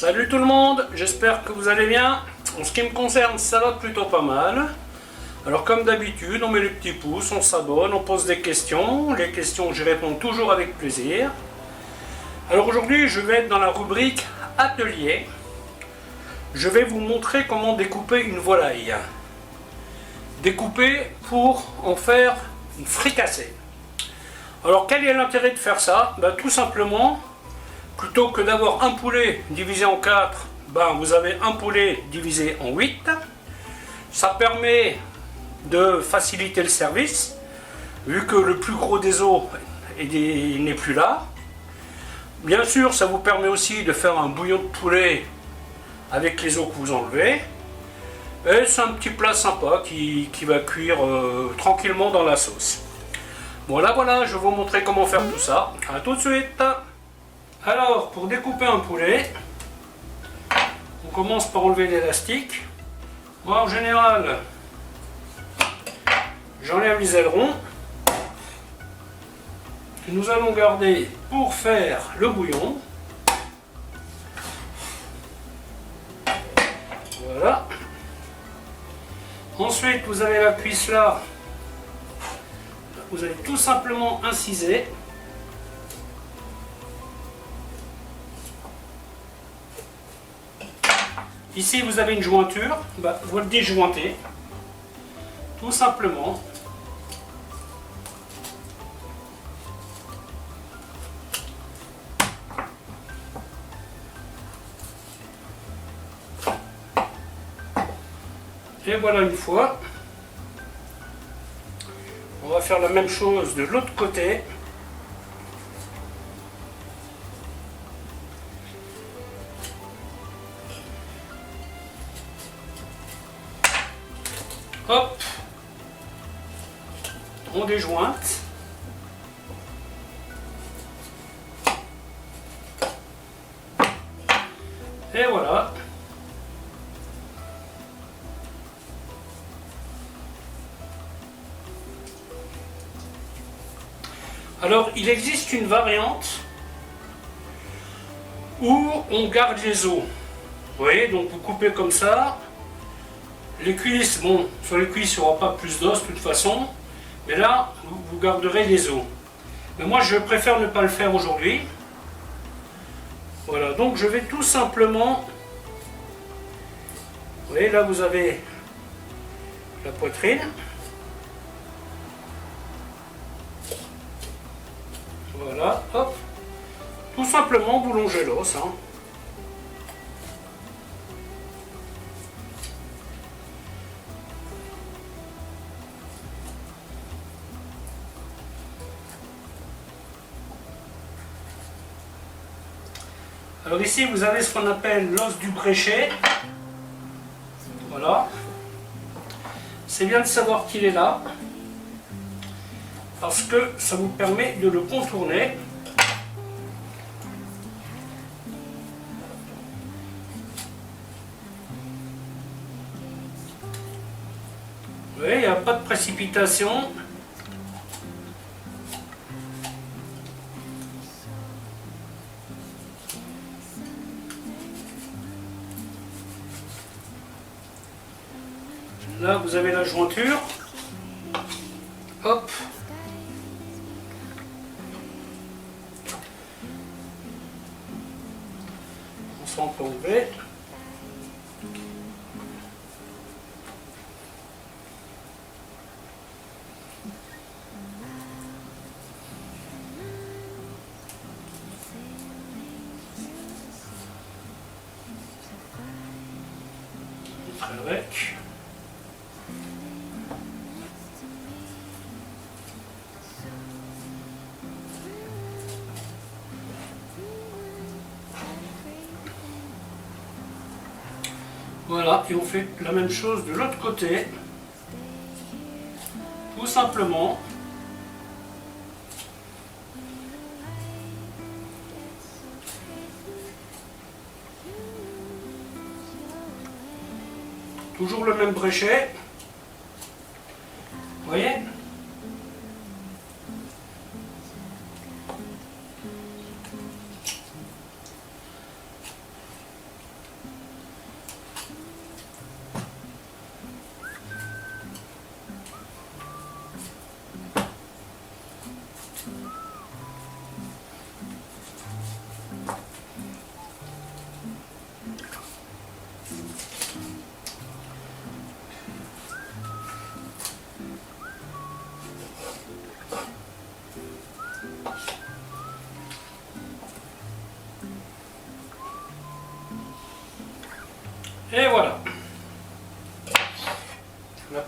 Salut tout le monde, j'espère que vous allez bien. En ce qui me concerne, ça va plutôt pas mal. Alors comme d'habitude, on met les petits pouces, on s'abonne, on pose des questions. Les questions, j'y réponds toujours avec plaisir. Alors aujourd'hui, je vais être dans la rubrique atelier. Je vais vous montrer comment découper une volaille. Découper pour en faire une fricassée. Alors quel est l'intérêt de faire ça? Tout simplement, plutôt que d'avoir un poulet divisé en 4, vous avez un poulet divisé en 8. Ça permet de faciliter le service, vu que le plus gros des os n'est plus là. Bien sûr, ça vous permet aussi de faire un bouillon de poulet avec les os que vous enlevez. Et c'est un petit plat sympa qui va cuire tranquillement dans la sauce. Voilà, je vais vous montrer comment faire tout ça. A tout de suite. Alors, pour découper un poulet, on commence par enlever l'élastique. Moi, en général, j'enlève les ailerons que nous allons garder pour faire le bouillon. Voilà. Ensuite, vous avez la cuisse là. Vous allez tout simplement inciser. Ici, vous avez une jointure. Vous le déjointez. Tout simplement. Et voilà une fois. On va faire la même chose de l'autre côté. Hop. On déjointe. Et voilà. Alors, il existe une variante où on garde les os. Vous voyez, donc vous coupez comme ça. Les cuisses, sur les cuisses, il n'y aura pas plus d'os de toute façon. Mais là, vous garderez les os. Mais moi, je préfère ne pas le faire aujourd'hui. Voilà, donc je vais tout simplement... Vous voyez, là, vous avez la poitrine. Voilà, hop. Tout simplement, vous longez l'os. Alors ici, vous avez ce qu'on appelle l'os du bréchet. Voilà. C'est bien de savoir qu'il est là, parce que ça vous permet de le contourner. Vous voyez, il n'y a pas de précipitation. Là, vous avez la jointure. Hop. On peut enlever. Avec. Voilà, et on fait la même chose de l'autre côté. Tout simplement. Toujours le même bréchet. Vous voyez?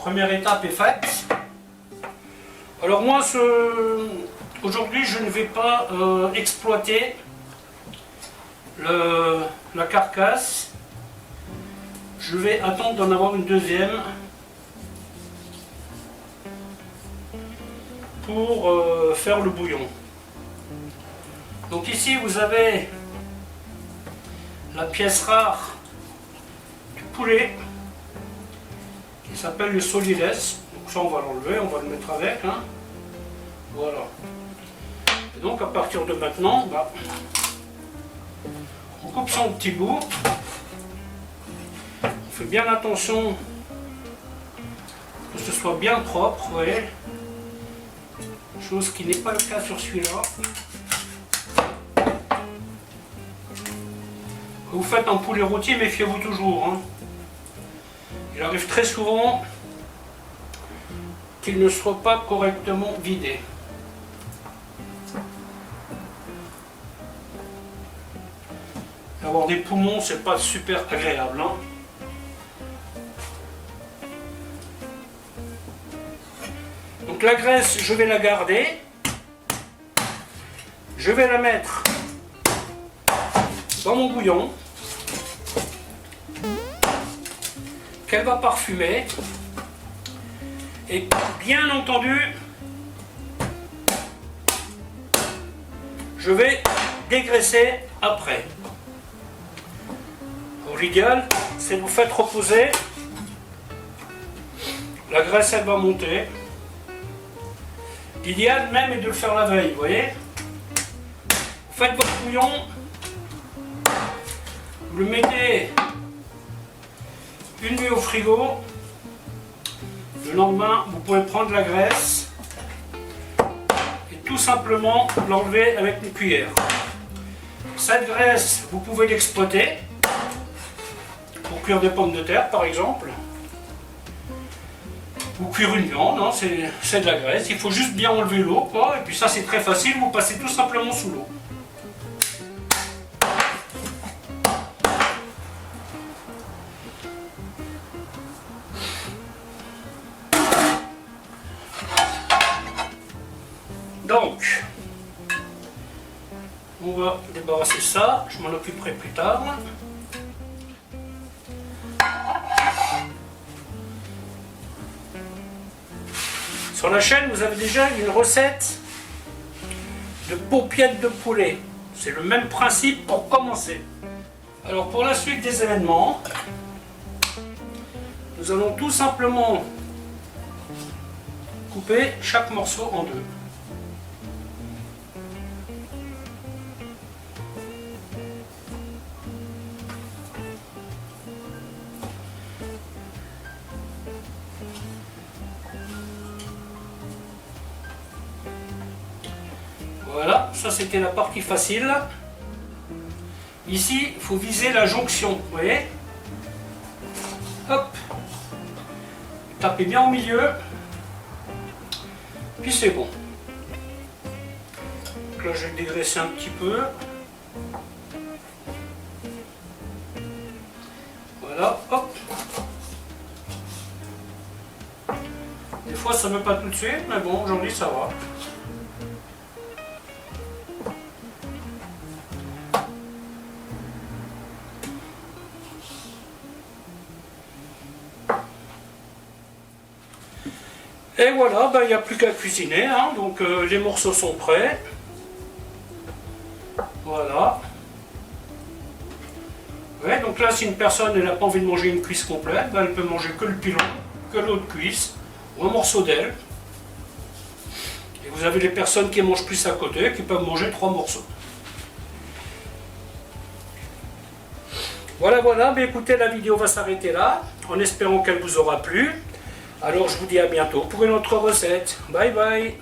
première étape est faite. Alors moi, aujourd'hui, je ne vais pas exploiter la carcasse. Je vais attendre d'en avoir une deuxième pour faire le bouillon. Donc ici, vous avez la pièce rare du poulet qui s'appelle le solilès. Donc ça, on va l'enlever, on va le mettre avec. Hein. Voilà. Et donc à partir de maintenant, on coupe son petit bout. On fait bien attention que ce soit bien propre, vous voyez. Chose qui n'est pas le cas sur celui-là. Vous faites un poulet rôti, méfiez-vous toujours. Hein. Il arrive très souvent qu'il ne soit pas correctement vidé. Avoir des poumons, c'est pas super agréable. Hein. Donc la graisse, je vais la garder. Je vais la mettre dans mon bouillon qu'elle va parfumer. Et bien entendu, je vais dégraisser après. L'idéal, c'est de vous faire reposer. La graisse, elle va monter. L'idéal même est de le faire la veille, vous voyez. Vous faites votre bouillon. Vous le mettez une nuit au frigo. Le lendemain, vous pouvez prendre la graisse et tout simplement l'enlever avec une cuillère. Cette graisse, vous pouvez l'exploiter pour cuire des pommes de terre par exemple, ou cuire une viande, hein, c'est de la graisse, il faut juste bien enlever l'eau, et puis ça c'est très facile, vous passez tout simplement sous l'eau. Donc, on va débarrasser ça, je m'en occuperai plus tard. Sur la chaîne, vous avez déjà une recette de paupiètes de poulet. C'est le même principe pour commencer. Alors pour la suite des événements, nous allons tout simplement couper chaque morceau en deux. Voilà, ça c'était la partie facile. Ici, il faut viser la jonction, vous voyez. Hop. Tapez bien au milieu. Puis c'est bon. Donc là, je vais dégraisser un petit peu. Voilà, hop. Des fois, ça ne veut pas tout de suite, mais bon, aujourd'hui, ça va. Et voilà, il n'y a plus qu'à cuisiner, hein. Donc les morceaux sont prêts. Voilà. Ouais, donc là, si une personne n'a pas envie de manger une cuisse complète, elle peut manger que le pilon, que l'autre cuisse, ou un morceau d'aile. Et vous avez les personnes qui mangent plus à côté, qui peuvent manger 3 morceaux. Voilà, mais écoutez, la vidéo va s'arrêter là, en espérant qu'elle vous aura plu. Alors je vous dis à bientôt pour une autre recette. Bye bye.